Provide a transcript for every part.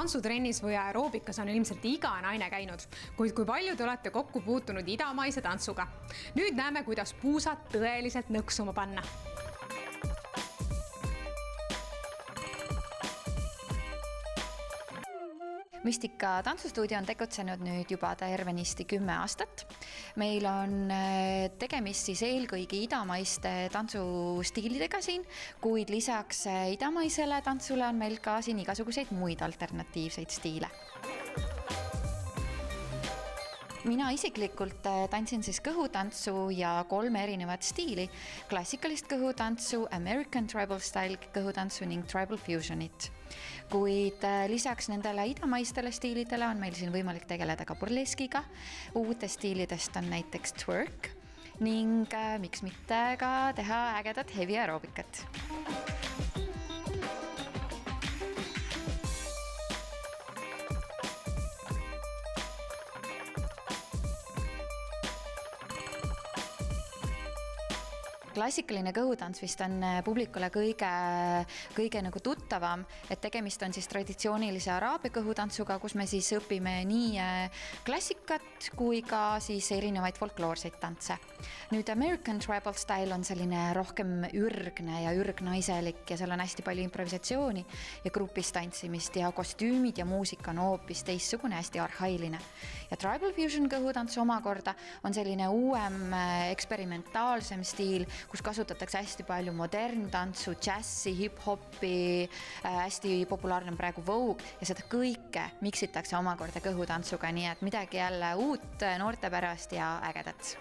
Tantsutrennis või aeroobikas on ilmselt iga naine käinud, kuid kui palju te olete kokku puutunud idamaise tantsuga? Nüüd näeme, kuidas puusad tõeliselt nõksuma panna. Mystika tantsustuudio on tegutsenud nüüd juba tervenisti 10 aastat. Meil on tegemist siis eelkõige idamaiste tantsustiilidega siin, kuid lisaks idamaisele tantsule on meil ka siin igasuguseid muid alternatiivseid stiile. Mina isiklikult tantsin siis kõhutantsu ja 3 erinevat stiili, klassikalist kõhutantsu, American tribal style kõhutantsu ning tribal fusionit. Kuid lisaks nendele idamaistele stiilidele on meil siin võimalik tegeleda ka burleskiga. Uute stiilidest on näiteks twerk ning miks mitte ka teha ägedat heavy aeroobikat. Klassikaline kõhutants vist on publikule kõige nagu tuttavam, et tegemist on siis traditsioonilise araabia kõhutantsuga, kus me siis õpime nii klassikat kui ka siis erinevaid folkloorseid tantse. Nüüd American tribal style on selline rohkem ürgne ja ürgnaiselik ja seal on hästi palju improvisatsiooni ja grupis tantsimist ja kostüümid ja muusika on hoopis teistsugune, hästi arhailine. Ja tribal fusion kõhutants omakorda on selline uuem eksperimentaalsem stiil, kus kasutatakse hästi palju moderntantsu, džässi, hip-hopi, hästi populaarne praegu Vogue ja seda kõike miksitakse omakorda kõhutantsuga, nii et midagi jälle uut noorte pärast ja ägedat.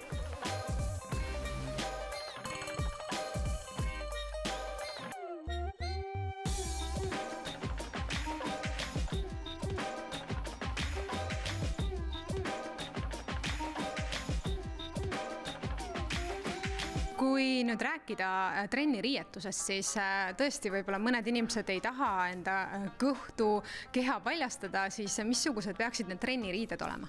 Kui nüüd rääkida trenni riietusest, siis tõesti võib-olla mõned inimesed ei taha enda kõhtu keha paljastada, siis missugused peaksid need trenni riided olema?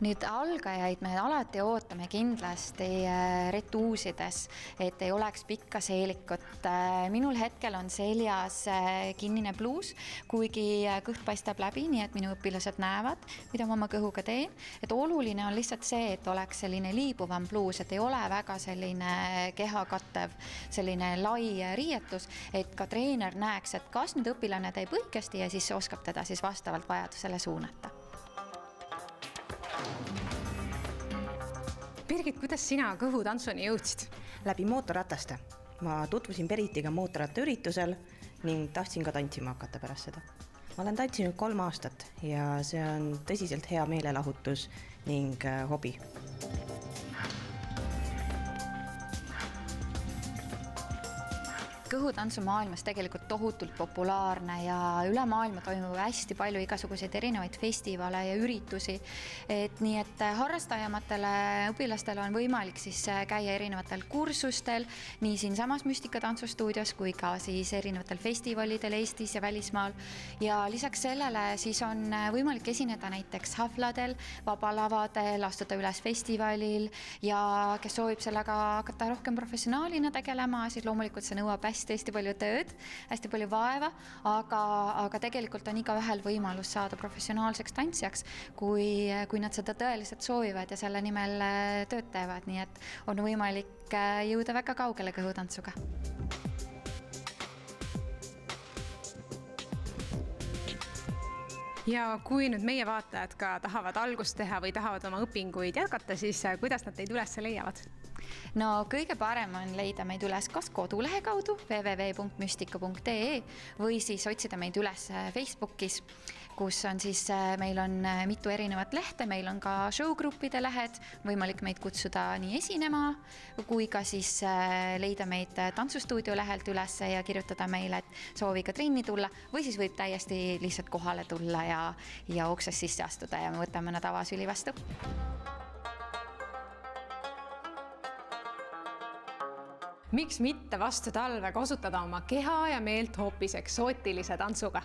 Nüüd algajaid me alati ootame kindlasti retuusides, et ei oleks pikka seelikut. Minul hetkel on seljas kinnine bluus, kuigi kõht paistab läbi, nii et minu õpilased näevad, mida ma oma kõhuga teen. Et oluline on lihtsalt see, et oleks selline liibuvam bluus, et ei ole väga selline keha kattev, selline lai riietus, et ka treener näeks, et kas nüüd õpilane teeb õigesti ja siis oskab teda siis vastavalt vajadusele suunata. Birgit, kuidas sina kõhutantsuni jõudsid? Läbi mootorrataste. Ma tutvusin Beritiga mootorrattaüritusel ning tahtsin ka tantsima hakata pärast seda. Ma olen tantsinud 3 aastat ja see on tõsiselt hea meelelahutus ning hobi. Kõhutantsu maailmas tegelikult tohutult populaarne ja üle maailma toimub hästi palju igasuguseid erinevaid festivale ja üritusi. Nii et harrastajamatele õpilastele on võimalik siis käia erinevatel kursustel, nii siin samas Mystika tantsustuudios kui ka siis erinevatel festivalidel Eestis ja välismaal. Ja lisaks sellele siis on võimalik esineda näiteks hafladel, vabalavadel, astuda üles festivalil ja kes soovib sellega hakata rohkem professionaalina tegelema, siis loomulikult see nõuab hästi palju tööd, hästi palju vaeva, aga tegelikult on igaühel võimalus saada professionaalseks tantsijaks, kui nad seda tõeliselt soovivad ja selle nimel tööd teevad, nii et on võimalik jõuda väga kaugele kõhutantsuga. Ja kui nüüd meie vaatajad ka tahavad algust teha või tahavad oma õpinguid jätkata, siis kuidas nad teid üles leiavad? No kõige parem on leida meid üles kas kodulehe kaudu www.mystika.ee või siis otsida meid üles Facebookis, kus on siis meil on mitu erinevat lehte, meil on ka showgruppide lähed, võimalik meid kutsuda nii esinema, kui ka siis leida meid tantsustuudio lehelt üles ja kirjutada meile, et sooviga trenni tulla või siis võib täiesti lihtsalt kohale tulla ja uksest sisse astuda ja me võtame nad avasüli vastu. Miks mitte vastu talve kasutada oma keha ja meelt hoopis eksootilise tantsuga?